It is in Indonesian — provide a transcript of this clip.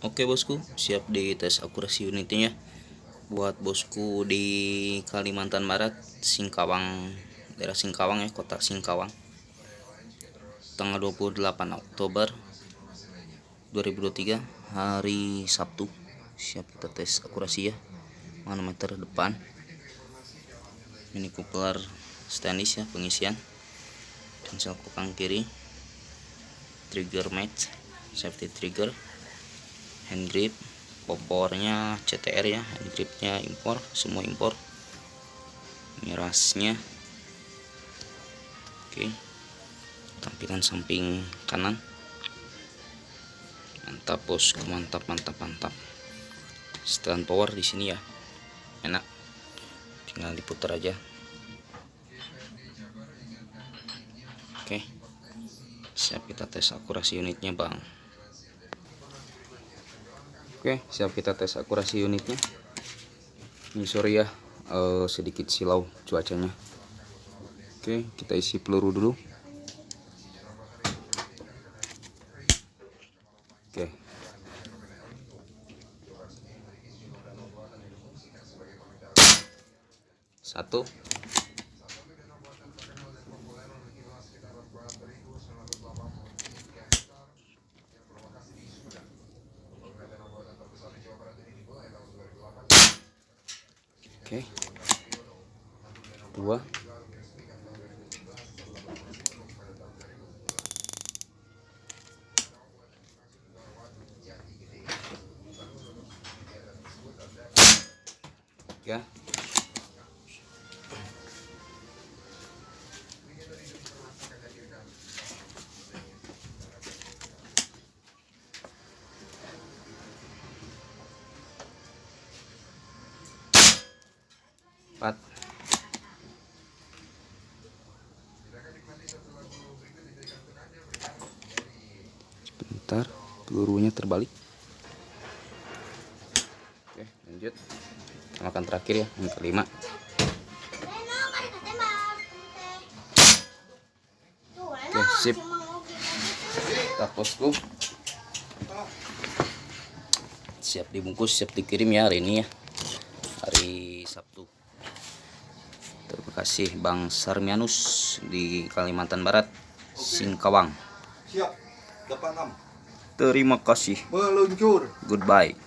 Oke bosku, siap di tes akurasi unitnya ya. Buat bosku di Kalimantan Barat, Singkawang, daerah Singkawang ya, kota Singkawang. Tanggal 28 Oktober 2023, hari Sabtu. Siap kita tes akurasi ya. Manometer depan. Mini coupler stainless ya, pengisian. Cancel kokang kiri. Trigger match, safety trigger. Hand grip, popornya CTR ya, hand gripnya impor, semua impor. Mirasnya oke. Tampilan samping kanan, mantap bosku, mantap mantap mantap. Setelan power di sini ya, enak, tinggal diputar aja. Oke, siap kita tes akurasi unitnya bang. Oke, siap kita tes akurasi unitnya. Ini sorry ya, sedikit silau cuacanya. Oke, kita isi peluru dulu. Oke. Satu. Oke. Dua. Ya. Empat. Sebentar, pelurunya terbalik. Oke, lanjut. Makan terakhir ya, yang kelima. Oke, sip. Kita bosku. Siap dibungkus, siap dikirim ya hari ini ya. Hari Sabtu. Terima kasih Bang Sarmianus di Kalimantan Barat, Singkawang. Siap, 86. Terima kasih. Meluncur. Goodbye.